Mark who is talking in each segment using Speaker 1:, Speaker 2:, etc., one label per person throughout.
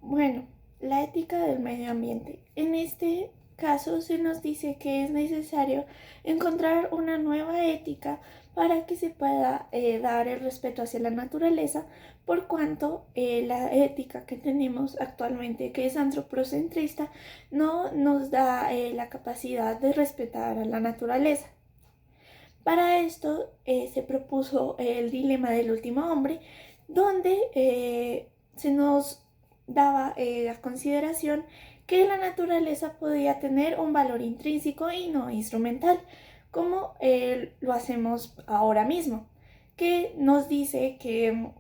Speaker 1: Bueno, la ética del medio ambiente. En este caso se nos dice que es necesario encontrar una nueva ética para que se pueda dar el respeto hacia la naturaleza, por cuanto la ética que tenemos actualmente, que es antropocentrista, no nos da la capacidad de respetar a la naturaleza. Para esto se propuso el dilema del último hombre, donde se nos daba la consideración que la naturaleza podía tener un valor intrínseco y no instrumental, como lo hacemos ahora mismo, que nos dice que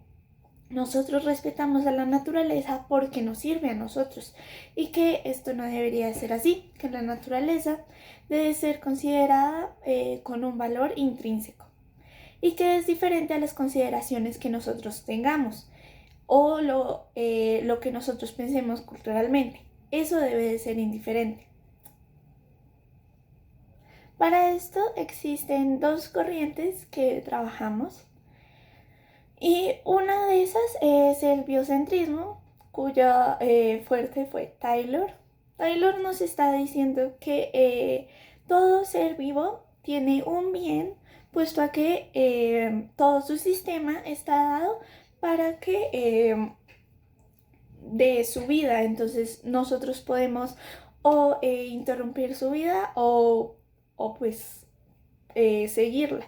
Speaker 1: nosotros respetamos a la naturaleza porque nos sirve a nosotros y que esto no debería ser así, que la naturaleza debe ser considerada con un valor intrínseco y que es diferente a las consideraciones que nosotros tengamos o lo que nosotros pensemos culturalmente. Eso debe de ser indiferente. Para esto existen dos corrientes que trabajamos. Y una de esas es el biocentrismo, cuya fuerte fue Taylor. Taylor nos está diciendo que todo ser vivo tiene un bien, puesto a que todo su sistema está dado para que dé su vida. Entonces nosotros podemos o interrumpir su vida o pues seguirla.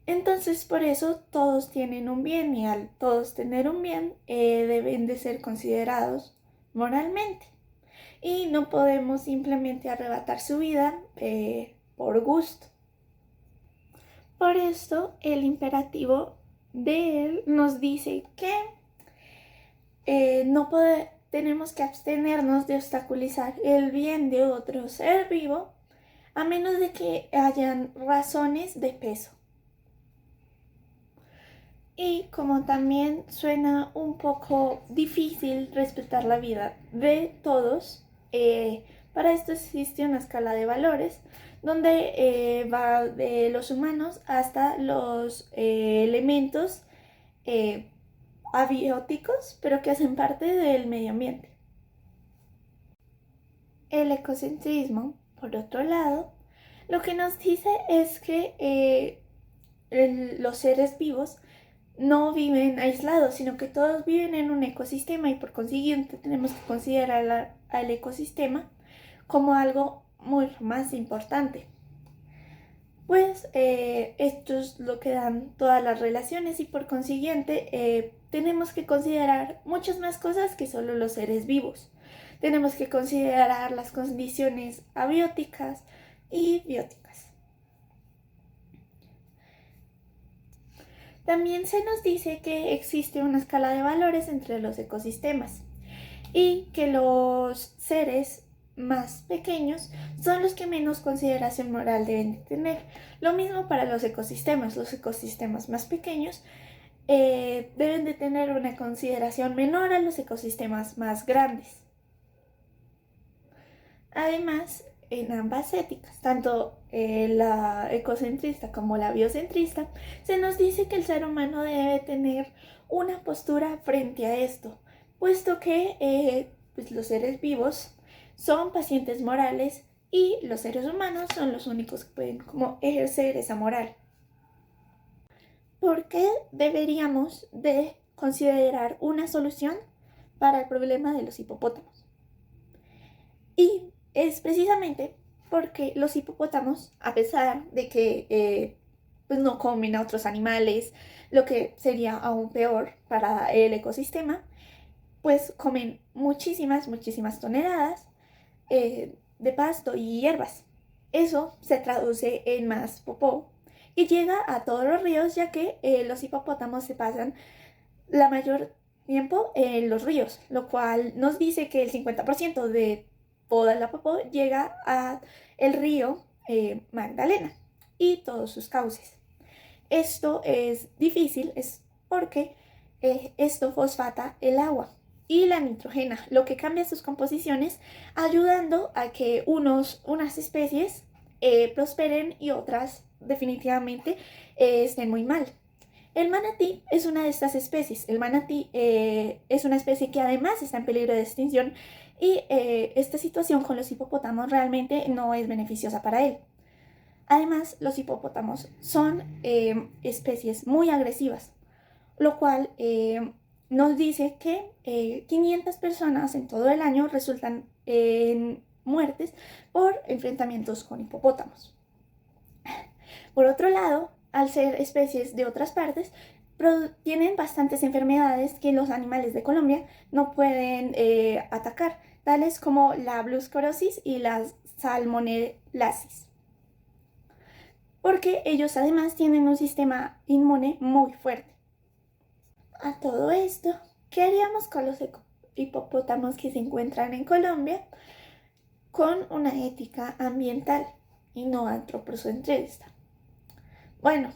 Speaker 1: Entonces por eso todos tienen un bien y al todos tener un bien deben de ser considerados moralmente. Y no podemos simplemente arrebatar su vida por gusto. Por esto el imperativo de él nos dice que tenemos que abstenernos de obstaculizar el bien de otro ser vivo a menos de que hayan razones de peso. Y como también suena un poco difícil respetar la vida de todos, para esto existe una escala de valores donde va de los humanos hasta los elementos abióticos, pero que hacen parte del medio ambiente. El ecocentrismo, por otro lado, lo que nos dice es que los seres vivos no viven aislados, sino que todos viven en un ecosistema y por consiguiente tenemos que considerar al ecosistema como algo muy más importante. Pues esto es lo que dan todas las relaciones y por consiguiente tenemos que considerar muchas más cosas que solo los seres vivos. Tenemos que considerar las condiciones abióticas y bióticas. También se nos dice que existe una escala de valores entre los ecosistemas y que los seres más pequeños son los que menos consideración moral deben de tener. Lo mismo para los ecosistemas más pequeños deben de tener una consideración menor a los ecosistemas más grandes. Además, en ambas éticas, tanto la ecocentrista como la biocentrista, se nos dice que el ser humano debe tener una postura frente a esto, puesto que pues los seres vivos son pacientes morales y los seres humanos son los únicos que pueden como ejercer esa moral. ¿Por qué deberíamos de considerar una solución para el problema de los hipopótamos? Y es precisamente porque los hipopótamos, a pesar de que pues no comen a otros animales, lo que sería aún peor para el ecosistema, pues comen muchísimas toneladas de pasto y hierbas. Eso se traduce en más popó y llega a todos los ríos, ya que los hipopótamos se pasan la mayor tiempo en los ríos, lo cual nos dice que el 50% de toda la popó llega a el río Magdalena y todos sus cauces. Esto es difícil, es porque esto fosfata el agua y la nitrogena, lo que cambia sus composiciones, ayudando a que unas especies prosperen y otras definitivamente estén muy mal. El manatí es una de estas especies. El manatí es una especie que además está en peligro de extinción y esta situación con los hipopótamos realmente no es beneficiosa para él. Además, los hipopótamos son especies muy agresivas, lo cual nos dice que 500 personas en todo el año resultan en muertes por enfrentamientos con hipopótamos. Por otro lado, al ser especies de otras partes, tienen bastantes enfermedades que los animales de Colombia no pueden atacar, tales como la bluscorosis y la salmonelasis, porque ellos además tienen un sistema inmune muy fuerte. A todo esto, ¿qué haríamos con los hipopótamos que se encuentran en Colombia con una ética ambiental y no antropocentrista? Bueno,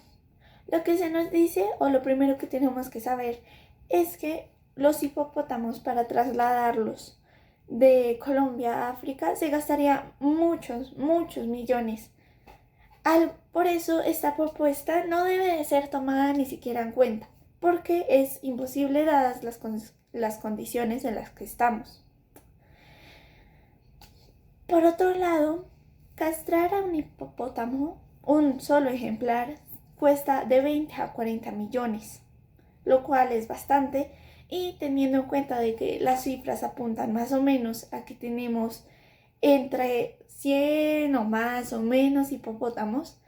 Speaker 1: lo que se nos dice, o lo primero que tenemos que saber, es que los hipopótamos, para trasladarlos de Colombia a África, se gastaría muchos millones. Por eso esta propuesta no debe de ser tomada ni siquiera en cuenta, porque es imposible dadas las condiciones en las que estamos. Por otro lado, castrar a un hipopótamo, un solo ejemplar, cuesta de 20 a 40 millones, lo cual es bastante, y teniendo en cuenta de que las cifras apuntan más o menos a que tenemos entre 100 o más o menos hipopótamos,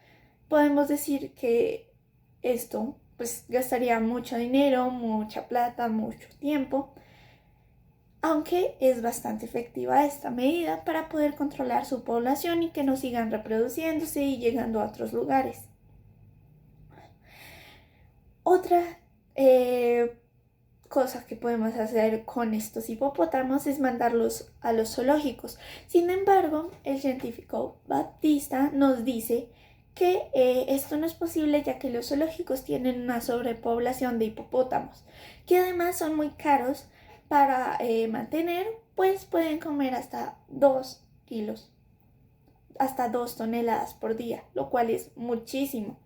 Speaker 1: podemos decir que esto pues gastaría mucho dinero, mucha plata, mucho tiempo, aunque es bastante efectiva esta medida para poder controlar su población y que no sigan reproduciéndose y llegando a otros lugares. Otra cosa que podemos hacer con estos hipopótamos es mandarlos a los zoológicos. Sin embargo, el científico Baptista nos dice que esto no es posible, ya que los zoológicos tienen una sobrepoblación de hipopótamos, que además son muy caros para mantener, pues pueden comer hasta 2 kilos, hasta 2 toneladas por día, lo cual es muchísimo.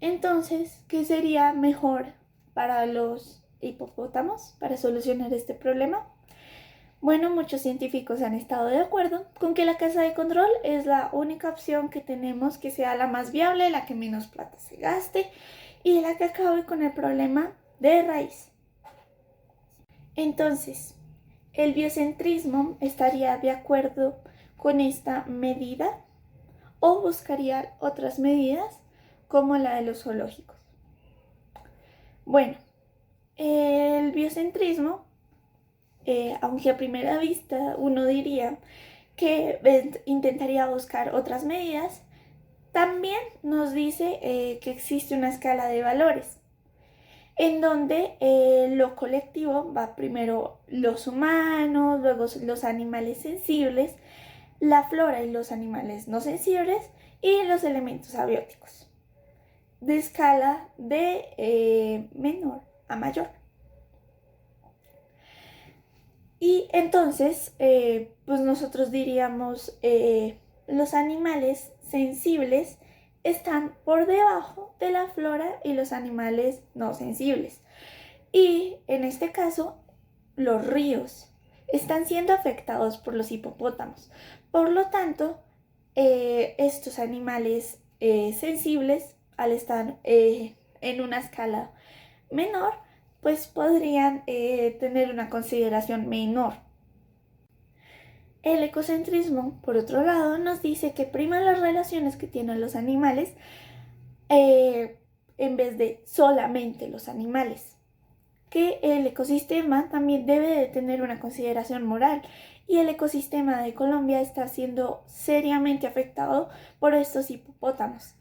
Speaker 1: Entonces, ¿qué sería mejor para los hipopótamos para solucionar este problema? Bueno, muchos científicos han estado de acuerdo con que la caza de control es la única opción que tenemos, que sea la más viable, la que menos plata se gaste y la que acabe con el problema de raíz. Entonces, ¿el biocentrismo estaría de acuerdo con esta medida o buscaría otras medidas como la de los zoológicos? Bueno, el biocentrismo, aunque a primera vista uno diría que intentaría buscar otras medidas, también nos dice que existe una escala de valores, en donde lo colectivo va primero los humanos, luego los animales sensibles, la flora y los animales no sensibles y los elementos abióticos, de escala de menor a mayor. Y entonces, pues nosotros diríamos, los animales sensibles están por debajo de la flora y los animales no sensibles. Y en este caso, los ríos están siendo afectados por los hipopótamos. Por lo tanto, estos animales sensibles, al estar en una escala menor, pues podrían tener una consideración menor. El ecocentrismo, por otro lado, nos dice que prima las relaciones que tienen los animales en vez de solamente los animales. Que el ecosistema también debe de tener una consideración moral, y el ecosistema de Colombia está siendo seriamente afectado por estos hipopótamos.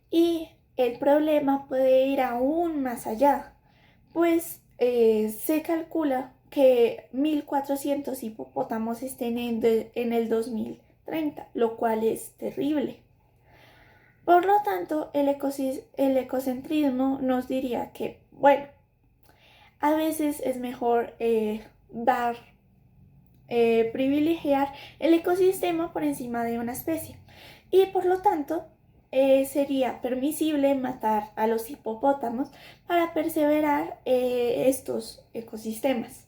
Speaker 1: Y el problema puede ir aún más allá, pues se calcula que 1.400 hipopótamos estén en el 2030, lo cual es terrible. Por lo tanto, el ecocentrismo nos diría que, bueno, a veces es mejor privilegiar el ecosistema por encima de una especie. Y por lo tanto, sería permisible matar a los hipopótamos para preservar estos ecosistemas.